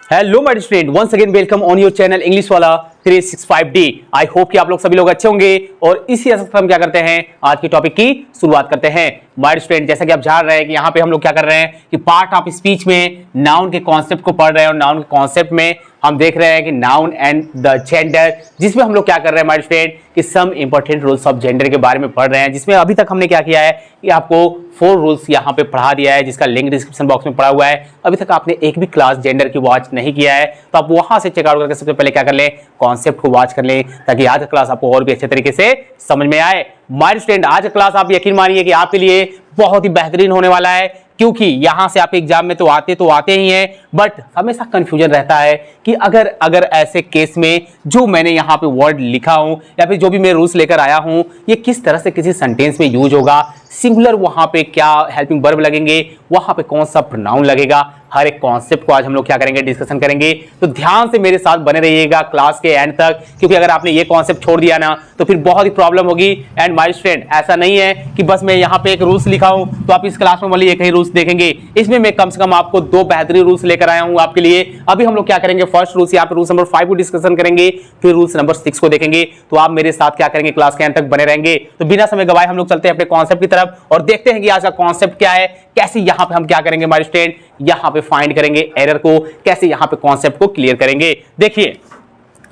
Hello my student, once again welcome on your channel English वाला 365D। I hope कि आप लोग सभी लोग अच्छे होंगे और इसी असर हम क्या करते हैं, आज की टॉपिक की शुरुआत करते हैं। माय स्टूडेंट, जैसा कि आप जान रहे हैं कि यहाँ पे हम लोग क्या कर रहे हैं कि पार्ट ऑफ स्पीच में नाउन के कॉन्सेप्ट को पढ़ रहे हैं और नाउन के कॉन्सेप्ट में हम देख रहे हैं कि नाउन एंड द जेंडर, जिसमें हम लोग क्या कर रहे हैं माय स्टूडेंट कि some important rules of gender के बारे में पढ़ रहे हैं, जिसमें अभी तक हमने क्या किया है कि आपको 4 रूल्स यहाँ पे पढ़ा दिया है, जिसका लिंक डिस्क्रिप्शन बॉक्स में पड़ा हुआ है। अभी तक आपने एक भी क्लास जेंडर की वॉच नहीं किया है तो आप वहां से चेकआउट करके सबसे पहले क्या कर लें, कॉन्सेप्ट को वॉच कर लें, ताकि आज का क्लास आपको और भी अच्छे तरीके से समझ में आए। माय स्टूडेंट, आज का क्लास आप यकीन मानिए कि आपके लिए बहुत ही बेहतरीन होने वाला है, क्योंकि यहां से आपके एग्जाम में तो आते ही हैं, बट हमेशा कंफ्यूजन रहता है कि अगर ऐसे केस में जो मैंने यहाँ पे वर्ड लिखा हूं या फिर जो भी मैं रूल्स लेकर आया हूं, ये किस तरह से किसी सेंटेंस में यूज होगा, सिंगुलर वहां पे क्या हेल्पिंग वर्ब लगेंगे, वहां पे कौन सा प्रोनाउन लगेगा, हर एक कॉन्सेप्ट को आज हम लोग क्या करेंगे, डिस्कशन करेंगे। तो ध्यान से मेरे साथ बने रहिएगा क्लास के एंड तक, क्योंकि अगर आपने ये कॉन्सेप्ट छोड़ दिया ना तो फिर बहुत ही प्रॉब्लम होगी। एंड माय स्टूडेंट, ऐसा नहीं है कि बस मैं यहाँ पे एक रूल्स लिखा हूं तो आप इस क्लास में एक ही रूल्स देखेंगे। इसमें मैं कम से कम आपको 2 बेहतरीन रूल्स लेकर आया हूं आपके लिए। अभी हम लोग क्या करेंगे, फर्स्ट रूल्स यहाँ पे रूल्स नंबर 5 को डिस्कशन करेंगे, फिर रूल्स नंबर 6 को देखेंगे। तो आप मेरे साथ क्या करेंगे, क्लास के एंड तक बने रहेंगे। तो बिना समय गवाए हम लोग चलते हैं अपने कॉन्सेप्ट की तरफ और देखते हैं कि आज का कॉन्सेप्ट क्या है, कैसे यहाँ पे हम क्या करेंगे माय स्टूडेंट, यहाँ पे फाइंड करेंगे एरर को, कैसे यहाँ पे कॉन्सेप्ट को क्लियर करेंगे। देखिए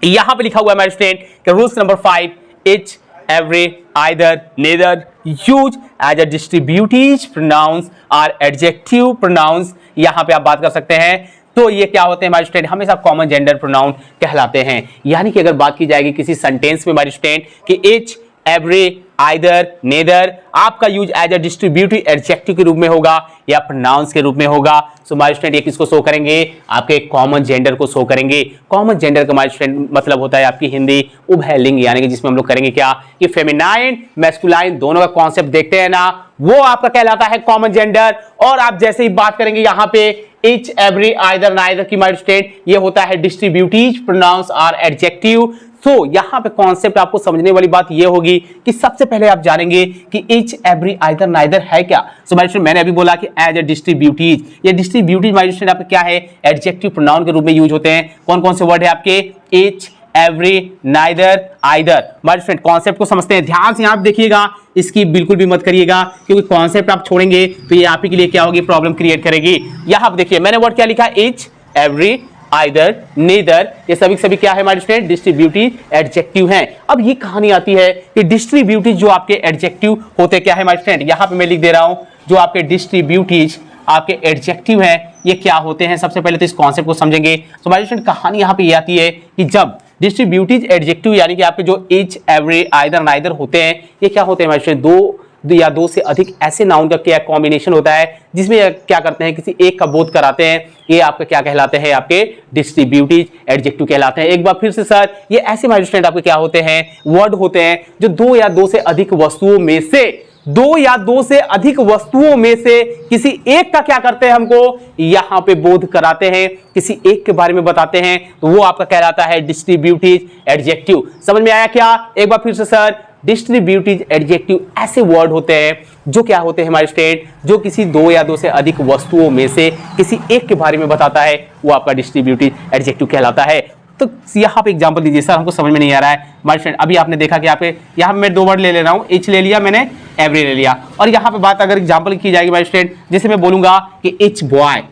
यहाँ पे लिखा हुआ है माय स्टूडेंट कि rules number 5, each, every, either, neither use as a distributive pronoun और एडजेक्टिव प्रोनाउंस। यहाँ पे आप बात कर सकते हैं। तो ये क्या होते हैं माय स्टूडेंट, हमेशा कॉमन जेंडर प्रोनाउन कहलाते हैं। यानी कि अगर बात की जाएगी किसी सेंटेंस में माय स्टूडेंट कि इच, एवरी, आइदर, नेदर आपका use as a distributive adjective के रूप में होगा या प्रोनाउंस के रूप में होगा। सो माय स्टूडेंट, ये किसको शो करेंगे, आपके कॉमन जेंडर को शो करेंगे। कॉमन जेंडर का माय स्टूडेंट मतलब होता है आपकी हिंदी उभयलिंग, यानी कि जिसमें हम लोग करेंगे क्या कि फेमिनाइन मैस्कुलाइन दोनों का कॉन्सेप्ट देखते हैं ना, वो आपका कहलाता है कॉमन जेंडर। और आप जैसे ही बात करेंगे यहाँ पे इच, एवरी, आइदर, नाइदर की माय स्टूडेंट, ये होता है डिस्ट्रीब्यूटिव प्रोनाउंस और एडजेक्टिव। तो यहाँ पे कॉन्सेप्ट आपको समझने वाली बात ये होगी कि सबसे पहले आप जानेंगे कि इच, एवरी, आइदर, नाइदर है क्या। सो माय स्टूडेंट, मैंने अभी बोला कि एज अ डिस्ट्रीब्यूटिव, ये डिस्ट्रीब्यूटिव माय स्टूडेंट आपके क्या है, एडजेक्टिव प्रोनाउन के रूप में यूज होते हैं। कौन कौन से वर्ड है आपके, etch, every, neither, either. My student, concept को समझते हैं, ध्यान से आप देखिएगा, इसकी बिल्कुल भी मत करिएगा, क्योंकि कॉन्सेप्ट आप छोड़ेंगे तो ये आप ही के लिए क्या होगी, प्रॉब्लम क्रिएट करेगी। यहाँ पे देखिए मैंने वर्ड क्या लिखा, इच, एवरी, आइदर, नेदर, ये सभी क्या है हमारे स्टूडेंट, डिस्ट्रीब्यूटिव एडजेक्टिव हैं। अब ये कहानी आती है कि डिस्ट्रीब्यूटिव जो आपके एडजेक्टिव होते क्या है हमारे स्टूडेंट, यहाँ पे मैं लिख दे रहा हूं जो आपके डिस्ट्रीब्यूटिव आपके एडजेक्टिव हैं ये क्या होते हैं। सबसे पहले तो इस कॉन्सेप्ट को समझेंगे। तो हमारे स्टूडेंट, कहानी यहाँ पे ये आती है कि जब डिस्ट्रीब्यूटिव एडजेक्टिव यानी कि आपके जो इच, एवरी, आइदर, नाइदर होते हैं, ये क्या होते हैं हमारे स्टूडेंट, दो से अधिक ऐसे नाउन का क्या कॉम्बिनेशन होता है जिसमें क्या करते हैं, किसी एक का बोध कराते हैं, ये आपके क्या कहलाते हैं, आपके डिस्ट्रीब्यूटिव एडजेक्टिव कहलाते हैं। एक बार फिर से सर, ये ऐसे माय स्टूडेंट आपके क्या होते हैं, वर्ड होते हैं जो 2 या 2 से अधिक वस्तुओं में से 2 या 2 से अधिक वस्तुओं में से किसी एक का क्या करते हैं, हमको यहां पे बोध कराते हैं, किसी एक के बारे में बताते हैं, तो वो आपका कहलाता है डिस्ट्रीब्यूटिव एडजेक्टिव। समझ में आया क्या, एक बार फिर से सर, डिस्ट्रीब्यूटिव एडजेक्टिव ऐसे वर्ड होते हैं जो क्या होते हैं हमारे स्टूडेंट, जो किसी 2 या 2 से अधिक वस्तुओं में से किसी एक के बारे में बताता है, वो आपका डिस्ट्रीब्यूटिव एडजेक्टिव कहलाता है। तो यहाँ पे एग्जांपल दीजिए सर, हमको समझ में नहीं आ रहा है हमारे स्टूडेंट। अभी आपने देखा कि यहाँ पे मैं 2 वर्ड ले रहा हूँ, इच ले लिया मैंने, एवरी ले लिया, और यहाँ पे बात अगर एग्जाम्पल की जाएगी हमारे स्टूडेंट, जैसे मैं बोलूंगा कि इच बॉय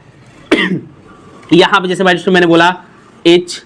यहाँ पे जैसे हमारे स्टूडेंट मैंने बोला इच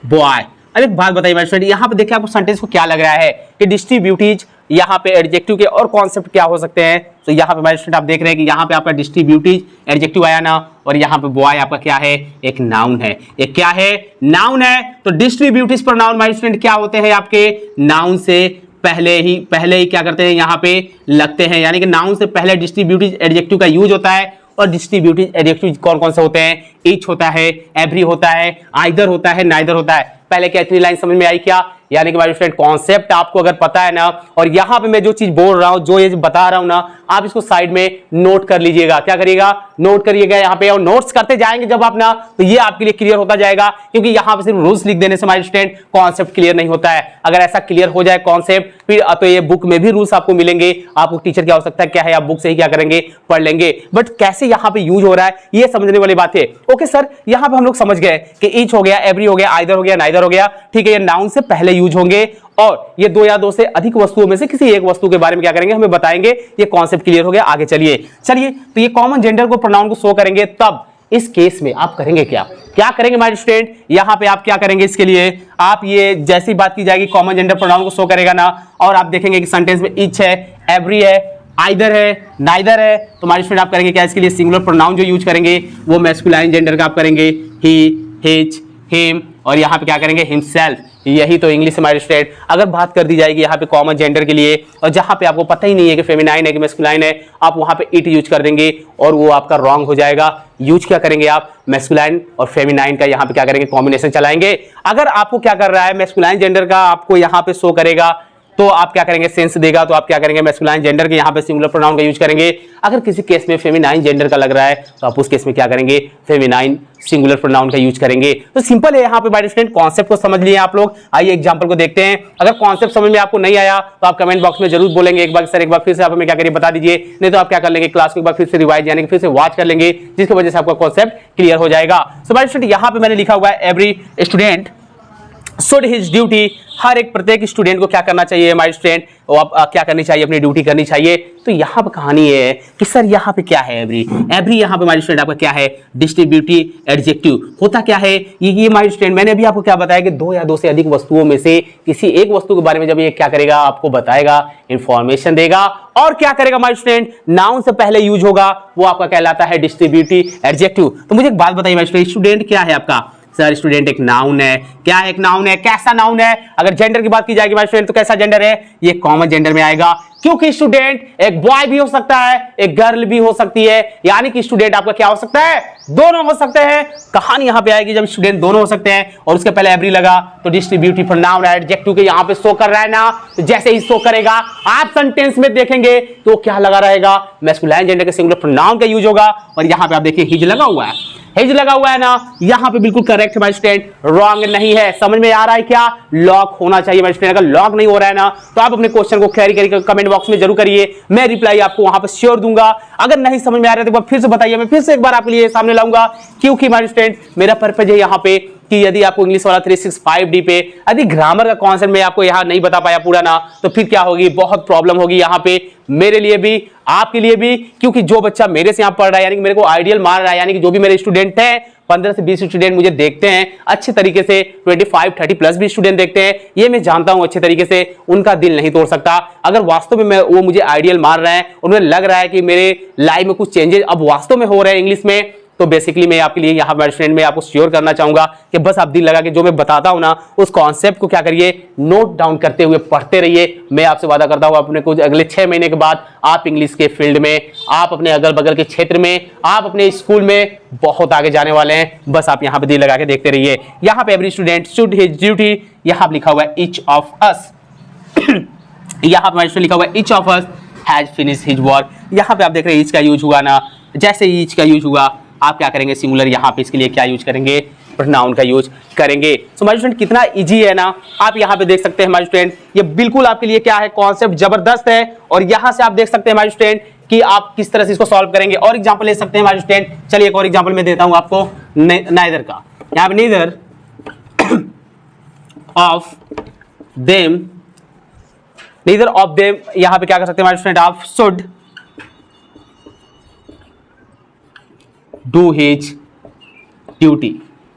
बॉय। अब एक बात बताइए स्टूडेंट, यहाँ पे देखिए आपको सेंटेंस को क्या लग रहा है कि डिस्ट्रीब्यूटिव यहाँ पे एडजेक्टिव के और कॉन्सेप्ट क्या हो सकते हैं। तो यहाँ पे स्टूडेंट आप देख रहे हैं कि यहाँ पे आपका डिस्ट्रीब्यूटिव एडजेक्टिव आया ना, और यहाँ पे बॉय आपका क्या है, एक नाउन है। एक क्या है, नाउन है। तो डिस्ट्रीब्यूटिव प्रोनाउन माय स्टूडेंट क्या होते हैं, आपके नाउन से पहले ही क्या करते हैं, यहाँ पे लगते हैं, यानी कि नाउन से पहले डिस्ट्रीब्यूटिव एडजेक्टिव का यूज होता है। और डिस्ट्रीब्यूटिव एडजेक्टिव कौन कौन से होते हैं, इच होता है, एवरी होता है, आइदर होता है, नाइदर होता है। पहले क्या इतनी लाइन समझ में आई क्या, यानी कि माय स्टूडेंट कॉन्सेप्ट आपको अगर पता है ना, और यहां पे मैं जो चीज बोल रहा हूं, जो ये बता रहा हूं ना, आप इसको साइड में नोट कर लीजिएगा। क्या करिएगा? नोट करिएगा यहां पे, और नोट्स करते जाएंगे जब आप ना, तो ये आपके लिए क्लियर होता जाएगा। क्योंकि यहां पे सिर्फ रूल्स लिख देने से माय स्टूडेंट कॉन्सेप्ट क्लियर नहीं होता है। अगर ऐसा क्लियर हो जाए कॉन्सेप्ट, फिर तो ये बुक में भी रूल्स आपको मिलेंगे, आपको टीचर की आवश्यकता क्या है, आप बुक से ही क्या करेंगे, पढ़ लेंगे। बट कैसे यहां पे यूज हो रहा है, ये समझने वाली बात है। ओके सर, यहां पे हम लोग समझ गए कि ईच हो गया, एवरी हो गया, आइदर हो गया, नाइदर हो गया, ठीक है, ये नाउन से पहले यूज होंगे, और ये दो या दो से अधिक वस्तुओं में से किसी एक वस्तु के बारे में क्या करेंगे, हमें बताएंगे। ये कॉन्सेप्ट क्लियर हो गया। आगे चलिए, तो ये कॉमन जेंडर को, प्रोनाउन को शो करेंगे। तब इस केस में आप करेंगे क्या करेंगे माय स्टूडेंट, यहां पे आप क्या करेंगे, इसके लिए आप ये जैसी बात की जाएगी, कॉमन जेंडर प्रोनाउन को शो करेगा ना, और आप देखेंगे कि सेंटेंस में ईच है, एवरी है, आइदर है, नाइदर है, तो हमारे स्टूडेंट आप करेंगे क्या, इसके लिए सिंगुलर प्रोनाउन जो यूज करेंगे वो मैस्कुलाइन जेंडर का आप करेंगे, ही, हिज, हिम, और यहाँ पे क्या करेंगे, हिमसेल्फ। यही तो इंग्लिश से हमारे स्टूडेंट। अगर बात कर दी जाएगी यहाँ पे कॉमन जेंडर के लिए, और जहाँ पे आपको पता ही नहीं है कि फेमिनाइन है कि मैस्कुलाइन है, आप वहाँ पे इट यूज कर देंगे और वो आपका रॉन्ग हो जाएगा। यूज क्या करेंगे आप, मैस्कुलाइन और फेमिनाइन का यहाँ पे क्या करेंगे, कॉम्बिनेशन चलाएंगे। अगर आपको क्या कर रहा है, मैस्कुलाइन जेंडर का आपको यहाँ पे शो करेगा, तो आप क्या करेंगे, सेंस देगा, तो आप क्या करेंगे, मैस्कुलाइन जेंडर के यहाँ पे सिंगुलर प्रोनाउन का यूज करेंगे। अगर किसी केस में फेमिनाइन जेंडर का लग रहा है, तो आप उस केस में क्या करेंगे, फेमिनाइन सिंगुलर प्रोनाउन का यूज करेंगे। तो सिंपल है यहाँ पे बाय स्टूडेंट, कॉन्सेप्ट को समझ लिए आप लोग। आइए एग्जांपल को देखते हैं। अगर कॉन्सेप्ट समझ में आपको नहीं आया तो आप कमेंट बॉक्स में जरूर बोलेंगे एक बार सर, एक बार फिर से आप हमें क्या करिए, बता दीजिए। नहीं तो आप क्या कर लेंगे, क्लास को एक बार फिर से रिवाइज यानी कि फिर से वॉच कर लेंगे, जिसकी वजह से आपका कॉन्सेप्ट क्लियर हो जाएगा। सो बाय स्टूडेंट, यहाँ पे मैंने लिखा हुआ है every student should his duty, हर एक प्रत्येक स्टूडेंट को क्या करना चाहिए माय स्टूडेंट, क्या करनी चाहिए, अपनी ड्यूटी करनी चाहिए। तो यहाँ पे कहानी है कि सर यहाँ पे क्या है, एवरी यहाँ पे माय स्टूडेंट आपका क्या है, डिस्ट्रीब्यूटिव एडजेक्टिव होता क्या है, ये माय स्टूडेंट मैंने अभी आपको क्या बताया कि दो या दो से अधिक वस्तुओं में से किसी एक वस्तु के बारे में जब ये क्या करेगा, आपको बताएगा, इंफॉर्मेशन देगा, और क्या करेगा माय स्टूडेंट, नाउन से पहले यूज होगा, वो आपका कहलाता है डिस्ट्रीब्यूटिव एडजेक्टिव। तो मुझे एक बात बताइए माय स्टूडेंट क्या है आपका, सर स्टूडेंट एक नाउन है। क्या है, एक नाउन है। कैसा नाउन है, अगर जेंडर की बात की जाएगी माय स्टूडेंट, तो कैसा जेंडर है, ये कॉमन जेंडर में आएगा। क्योंकि स्टूडेंट एक बॉय भी हो सकता है, एक गर्ल भी हो सकती है, यानी कि स्टूडेंट आपका क्या हो सकता है, दोनों हो सकते हैं। कहानी यहां पे आएगी जब स्टूडेंट दोनों हो सकते हैं, और उसके पहले एवरी लगा, तो डिस्ट्रीब्यूटिव प्रोनाउन एडजेक्टिव के यहां पे शो कर रहा है ना, तो जैसे ही शो करेगा आप सेंटेंस में देखेंगे तो क्या लगा रहेगा, मैस्कुलाइन जेंडर के सिंगुलर प्रोनाउन का यूज होगा। और यहां पे आप देखिए हिज लगा हुआ है, हिज लगा हुआ है ना, यहां पे बिल्कुल करेक्ट है माय स्टूडेंट, रॉन्ग नहीं है। समझ में आ रहा है क्या, लॉक होना चाहिए माय स्टूडेंट। अगर लॉक नहीं हो रहा है ना, तो आप अपने क्वेश्चन को क्वेरी करके कमेंट बॉक्स में जरूर करिए, मैं रिप्लाई आपको वहां पर श्योर दूंगा। अगर नहीं समझ में आ रहा है तो फिर से बताइए, मैं फिर से एक बार आपके लिए सामने लाऊंगा। क्योंकि माय स्टूडेंट मेरा पर्पज है यहाँ पे कि यदि आपको इंग्लिश वाला 365D पे यदि ग्रामर का कॉन्सेप्ट में आपको यहाँ नहीं बता पाया पूरा ना, तो फिर क्या होगी, बहुत प्रॉब्लम होगी यहाँ पे, मेरे लिए भी, आपके लिए भी। क्योंकि जो बच्चा मेरे से यहाँ पढ़ रहा है, यानी कि मेरे को आइडियल मान रहा है, यानी कि जो भी मेरे स्टूडेंट हैं 15 से 20 स्टूडेंट मुझे देखते हैं अच्छे तरीके से, 25-30 प्लस भी स्टूडेंट देखते हैं, ये मैं जानता हूं अच्छे तरीके से, उनका दिल नहीं तोड़ सकता। अगर वास्तव में वो मुझे आइडियल मान रहे हैं, उन्हें लग रहा है कि मेरे लाइफ में कुछ चेंजेस अब वास्तव में हो रहे हैं इंग्लिश में, तो बेसिकली मैं आपके लिए यहाँ पर स्टूडेंट में आपको श्योर करना चाहूंगा कि बस आप दिल लगा के जो मैं बताता हूं ना, उस कॉन्सेप्ट को क्या करिए, नोट डाउन करते हुए पढ़ते रहिए। मैं आपसे वादा करता हूं अपने कुछ अगले 6 महीने के बाद आप इंग्लिश के फील्ड में, आप अपने अगल बगल के क्षेत्र में, आप अपने स्कूल में बहुत आगे जाने वाले हैं। बस आप यहाँ पे दिल लगा के देखते रहिए। यहाँ पे every student should his duty, यहाँ लिखा हुआ है ईच ऑफ अस, यहाँ पे लिखा हुआ है each of us has finished his work. यहाँ पे आप देख रहे हैं ईच का यूज हुआ ना, जैसे ईच का यूज हुआ आप क्या करेंगे, सिंगुलर यहाँ पे इसके लिए क्या यूज करेंगे, प्रोनाउन का यूज करेंगे। सो हमारे स्टूडेंट कितना इजी है ना, आप यहाँ पे देख सकते हैं हमारे स्टूडेंट, ये बिल्कुल आपके लिए क्या है, कॉन्सेप्ट जबरदस्त है। और यहाँ से आप देख सकते हैं हमारे स्टूडेंट कि आप किस तरह से इसको सॉल्व करेंगे। और एग्जांपल ले सकते हैं हमारे स्टूडेंट, चलिए एक और एग्जांपल मैं देता हूँ आपको, नाइदर का। यहाँ पे neither of them, neither of them, यहाँ पे क्या कर सकते हैं हमारे स्टूडेंट, आप शुड डू हिज ड्यूटी।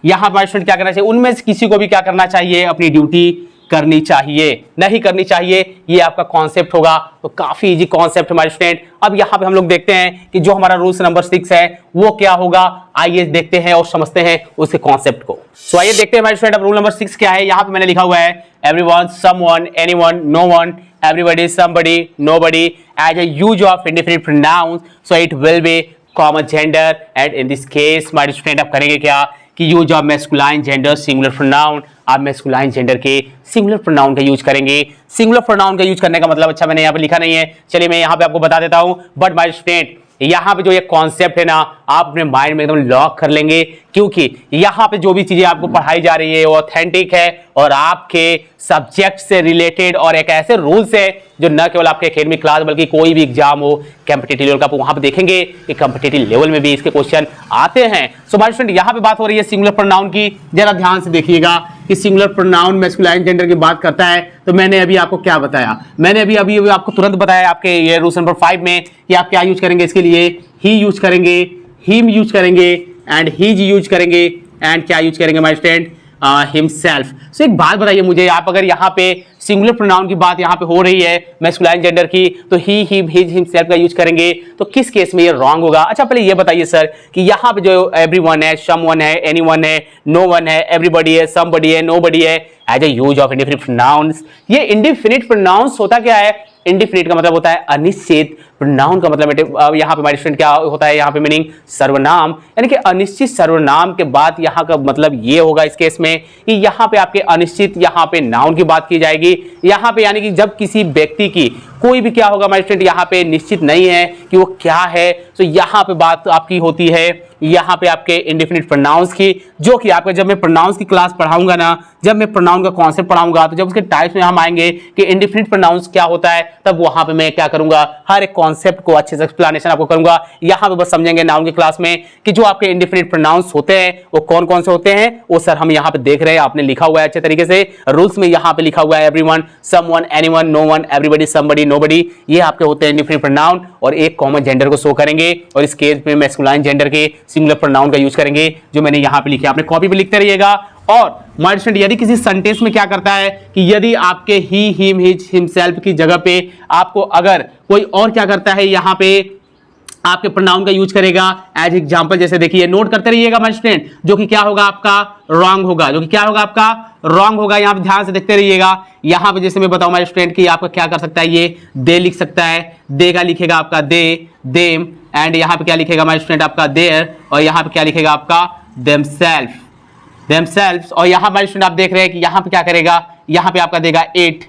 यहां पर स्टूडेंट क्या करना चाहिए, उनमें से किसी को भी क्या करना चाहिए, अपनी ड्यूटी करनी चाहिए, नहीं करनी चाहिए, ये आपका कॉन्सेप्ट होगा। तो काफी इजी कॉन्सेप्ट हमारे स्टूडेंट। अब यहां पे हम लोग देखते हैं कि जो हमारा रूल्स नंबर 6 है वो क्या होगा, आइए देखते हैं और समझते हैं उसके कॉन्सेप्ट को। सो आइए देखते हैं हमारे स्टूडेंट, अब रूल नंबर 6 क्या है। यहां पे मैंने लिखा हुआ है everyone, someone, anyone, known, everybody, somebody, nobody as a use of indefinite pronouns, so it will be common gender, and in this case हमारे स्टूडेंट आप करेंगे क्या कि use of masculine gender singular pronoun आप मैस्कुलाइन जेंडर के singular pronoun का use करेंगे। Singular pronoun का यूज करने का मतलब, अच्छा मैंने यहाँ पे लिखा नहीं है, चलिए मैं यहाँ पे आपको बता देता हूँ। बट माय स्टूडेंट, यहाँ पे जो ये कॉन्सेप्ट है ना, आप अपने माइंड में एकदम लॉक कर लेंगे, क्योंकि यहाँ पे जो भी चीजें आपको पढ़ाई जा रही है वो ऑथेंटिक है और आपके सब्जेक्ट से रिलेटेड, और एक ऐसे रूल्स है जो न केवल आपके एकेडमिक क्लास बल्कि कोई भी एग्जाम हो कॉम्पिटिटिव लेवल का, आप वहां पे देखेंगे कि कॉम्पिटिटिव लेवल में भी इसके क्वेश्चन आते हैं। सो माय स्टूडेंट, यहाँ पे बात हो रही है सिंगुलर प्रोनाउन की। जरा ध्यान से देखिएगा कि सिंगुलर प्रोनाउन मैस्कुलाइन जेंडर की बात करता है, तो मैंने अभी आपको क्या बताया, मैंने अभी आपको तुरंत बताया आपके ये रूल्स नंबर 5 में कि आप क्या यूज करेंगे इसके लिए, ही यूज करेंगे, हिम यूज करेंगे एंड हिज यूज करेंगे एंड क्या यूज करेंगे माय स्टूडेंट, हिमसेल्फ। सो एक बात बताइए मुझे, आप अगर यहाँ पे सिंगुलर प्रोनाउन की बात यहाँ पे हो रही है मैस्कुलाइन जेंडर की, तो ही, हिम, हिज, हिमसेल्फ का यूज करेंगे, तो किस केस में ये रॉन्ग होगा? अच्छा पहले ये बताइए सर कि यहाँ पे जो एवरीवन है, समवन है, एनीवन है, नो वन है, एवरीबॉडी है, समबडी है, नोबडी है, as a use of indefinite pronoun. ये इंडेफिनिट प्रोनाउंस होता क्या है? इंडेफिनिट का मतलब होता है अनिश्चित, प्रोनाउन का मतलब यहाँ पे हमारे स्टूडेंट क्या होता है, यहाँ पे मीनिंग सर्वनाम, यानी कि अनिश्चित सर्वनाम के बाद यहाँ का मतलब ये होगा इस केस में कि यहाँ पे आपके अनिश्चित, यहाँ पे नाउन की बात की जाएगी। यहाँ पे यानी कि जब किसी व्यक्ति की कोई भी क्या होगा हमारे स्टूडेंट, यहाँ पे निश्चित नहीं है कि वो क्या है, तो यहाँ पे बात आपकी होती है यहाँ पे आपके इंडेफिनिट प्रोनाउंस की, जो कि आपको जब मैं प्रोनाउंस की क्लास पढ़ाऊंगा ना, जब मैं प्रोनाउन का कॉन्सेप्ट पढ़ाऊंगा, तो जब उसके टाइप्स में हम आएंगे कि इंडेफिनिट प्रोनाउंस क्या होता है, तब वहां पे मैं क्या करूंगा, हर एक कॉन्सेप्ट को अच्छे से एक्सप्लेनेशन आपको करूंगा। यहाँ पे बस समझेंगे नाउन की क्लास में कि जो आपके इंडेफिनिट प्रोनाउंस होते हैं वो कौन कौन से होते हैं, वो सर हम यहाँ पे देख रहे हैं, आपने लिखा हुआ है अच्छे तरीके से रूल्स में, यहाँ पे लिखा हुआ है everyone, someone, anyone, no one, everybody, somebody, nobody, ये आपके होते हैं इंडेफिनिट प्रोनाउन और एक कॉमन जेंडर को शो करेंगे, और इस केस में मैस्कुलाइन जेंडर के सिंगुलर प्रोनाउन का यूज करेंगे, जो मैंने यहाँ पे लिखे, आपने कॉपी पे लिखते रहिएगा। और माय स्टूडेंट, यदि किसी सेंटेंस में क्या करता है कि यदि आपके ही, हिम, हिज, हिमसेल्फ की जगह पे आपको अगर कोई और क्या करता है, यहाँ पे आपके प्रोनाउन का यूज करेगा एज एग्जांपल, जैसे देखिए नोट करते रहिएगा माय स्टूडेंट, जो कि क्या होगा आपका रॉन्ग होगा, जो कि क्या होगा आपका रॉन्ग होगा। यहाँ पे ध्यान से देखते रहिएगा, यहाँ पे जैसे मैं बताऊं माय स्टूडेंट कि आपका क्या कर सकता है, ये दे लिख सकता है, दे का लिखेगा आपका दे, देम, एंड यहाँ पे क्या लिखेगा माय स्टूडेंट आपका देयर, और यहाँ पे क्या लिखेगा आपका देमसेल्फ, देमसेल्व्स। और यहाँ माय स्टूडेंट आप देख रहे हैं कि यहाँ पे क्या करेगा, यहाँ पे आपका देगा इट,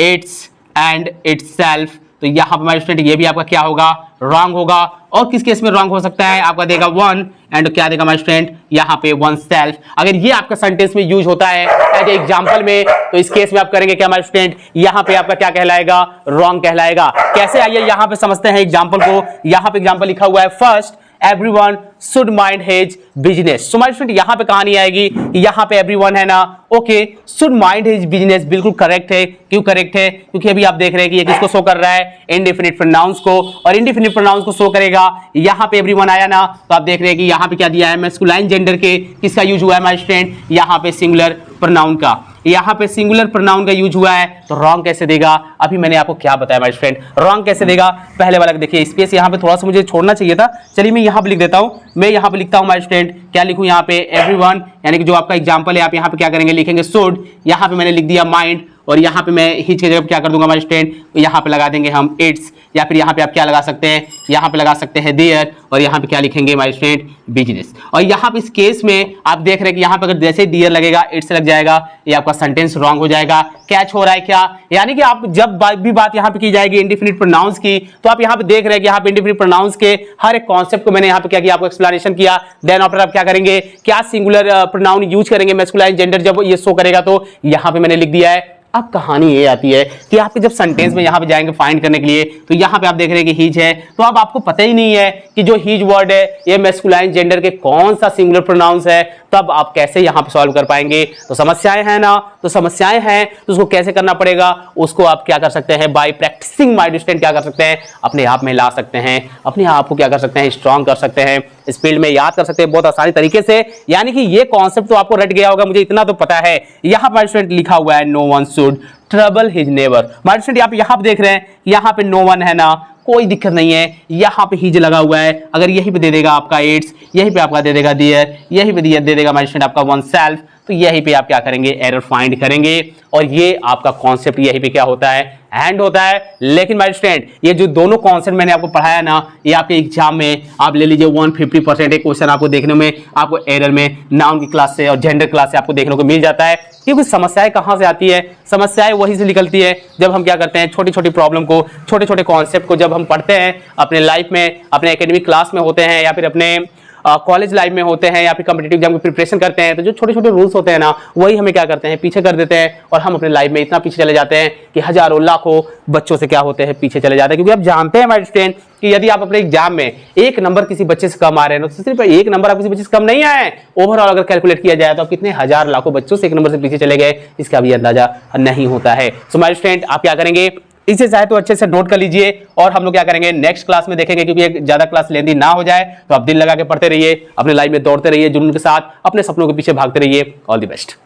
इट्स एंड इटसेल्फ, तो यहाँ पे माय स्टूडेंट ये भी आपका क्या होगा, रॉन्ग होगा। और किस केस में रॉन्ग हो सकता है, आपका देगा वन एंड क्या देगा माय स्टूडेंट, यहाँ पे वन सेल्फ। अगर ये आपका सेंटेंस में यूज होता है एज एग्जांपल में, तो इस केस में आप करेंगे क्या माय स्टूडेंट, यहाँ पे आपका क्या कहलाएगा, रॉन्ग कहलाएगा। कैसे, आइए यहाँ पे समझते हैं एग्जाम्पल को। यहाँ पे एग्जाम्पल लिखा हुआ है, first everyone should mind his business। So my student यहाँ पे कहानी आएगी, यहाँ पे everyone है ना, okay, should mind his business बिल्कुल करेक्ट है। क्यों करेक्ट है? क्योंकि अभी आप देख रहे हैं कि ये किसको शो कर रहा है, इंडेफिनिट प्रोनाउंस को, और इंडेफिनिट प्रोनाउंस को शो करेगा। यहाँ पे everyone आया ना, तो आप देख रहे हैं कि यहाँ पे क्या दिया है, मैस्कुलाइन जेंडर के किसका यूज हुआ है माय स्टूडेंट, यहाँ पे सिंगुलर प्रोनाउन का, यहाँ पे सिंगुलर प्रोनाउन का यूज हुआ है, तो रॉन्ग कैसे देगा? अभी मैंने आपको क्या बताया माय फ्रेंड, रॉन्ग कैसे देगा? पहले वाला देखिए, स्पेस यहाँ पे थोड़ा सा मुझे छोड़ना चाहिए था, चलिए मैं यहाँ पे लिख देता हूँ। मैं यहाँ पे लिखता हूँ माय स्टूडेंट, क्या लिखूँ यहाँ पे, एवरीवन, यानी कि जो आपका एग्जांपल है, आप यहाँ पे क्या करेंगे, लिखेंगे शुड, यहाँ पे मैंने लिख दिया माइंड, और यहाँ पे मैं हिच की जगह क्या कर दूंगा माय स्टूडेंट, यहाँ पे लगा देंगे हम इट्स, या फिर यहाँ पे आप क्या लगा सकते हैं, यहाँ पे लगा सकते हैं देयर, और यहाँ पे क्या लिखेंगे माय स्टूडेंट, बिजनेस। और यहाँ पे इस केस में आप देख रहे हैं कि यहाँ पे अगर जैसे डियर लगेगा, इट्स लग जाएगा, ये आपका सेंटेंस रॉन्ग हो जाएगा। कैच हो रहा है क्या? यानी कि आप जब भी बात यहाँ पे की जाएगी इंडेफिनिट प्रोनाउंस की, तो आप यहाँ पे देख रहे हैं कि यहाँ पे इंडेफिनिट प्रोनाउंस के हर एक कॉन्सेप्ट को मैंने यहाँ पे क्या किया, आपको एक्सप्लेनेशन किया। देन आफ्टर आप क्या करेंगे, क्या सिंगुलर प्रोनाउन यूज करेंगे मैस्कुलाइन जेंडर जब ये शो करेगा, तो यहाँ पे मैंने लिख दिया है। अब कहानी ये आती है कि आपके जब सेंटेंस में यहाँ पे जाएंगे फाइंड करने के लिए, तो यहाँ पे आप देख रहे हैं कि हीज है, तो अब आपको पता ही नहीं है कि जो हीज वर्ड है ये मैस्कुलाइन जेंडर के कौन सा सिंगुलर प्रोनाउंस है, तब आप कैसे यहाँ पे सॉल्व कर पाएंगे? तो समस्याएं हैं ना, तो समस्याएं हैं तो उसको कैसे करना पड़ेगा, उसको आप क्या कर सकते हैं, बाय प्रैक्टिसिंग माय स्टूडेंट क्या कर सकते हैं, अपने आप में ला सकते हैं, अपने आप को क्या कर सकते हैं, स्ट्रॉन्ग कर सकते हैं, इस फील्ड में याद कर सकते हैं बहुत आसानी तरीके से। यानी कि ये कॉन्सेप्ट तो आपको रट गया होगा, मुझे इतना तो पता है। यहाँ पर स्टूडेंट लिखा हुआ है no one should trouble his neighbour. My student आप यहाँ पे देख रहे हैं, यहाँ पे नो वन है ना, कोई दिक्कत नहीं है, यहाँ पे हिज लगा हुआ है, अगर यहीं पे दे देगा आपका इट्स, यहीं पे आपका दे देगा डियर, यहीं पे दे देगा माय स्टूडेंट आपका वन सेल्फ, तो यहीं पे आप क्या करेंगे, एरर फाइंड करेंगे। और ये आपका कॉन्सेप्ट यहीं पे क्या होता है, हैंड होता है। लेकिन माय स्टूडेंट ये जो दोनों कॉन्सेप्ट मैंने आपको पढ़ाया ना, ये आपके एग्जाम में आप ले लीजिए 150% एक क्वेश्चन आपको देखने में, आपको एरर में नाउन की क्लास से और जेंडर क्लास से आपको देखने को मिल जाता है। क्योंकि समस्याएं कहां से आती है, समस्याएं वहीं से निकलती है जब हम क्या करते हैं, छोटी छोटी प्रॉब्लम को, छोटे छोटे कॉन्सेप्ट को जब हम पढ़ते हैं अपने लाइफ में, अपने एकेडमिक क्लास में होते हैं या फिर अपने कॉलेज लाइफ में होते हैं या फिर कॉम्पिटिटिव एग्जाम की प्रिपरेशन करते हैं, तो जो छोटे छोटे रूल्स होते हैं ना, वही हमें क्या करते हैं, पीछे कर देते हैं और हम अपने लाइफ में इतना पीछे चले जाते हैं कि हजारों लाखों बच्चों से क्या होते हैं, पीछे चले जाते हैं। क्योंकि आप जानते हैं माय स्टूडेंट कि यदि आप अपने एग्जाम में एक नंबर किसी बच्चे से कम आ रहे हैं तो सिर्फ एक नंबर आप किसी बच्चे से कम नहीं आए, ओवरऑल अगर कैलकुलेट किया जाए तो आप कितने हजार लाखों बच्चों से एक नंबर से पीछे चले गए, इसका भी अंदाजा नहीं होता है। सो माय स्टूडेंट आप क्या करेंगे, इसे चाहे तो अच्छे से नोट कर लीजिए और हम लोग क्या करेंगे नेक्स्ट क्लास में देखेंगे। क्योंकि एक ज्यादा क्लास लेंदी ना हो जाए तो आप दिल लगा के पढ़ते रहिए, अपने लाइफ में दौड़ते रहिए, जुनून के साथ अपने सपनों के पीछे भागते रहिए। All the best.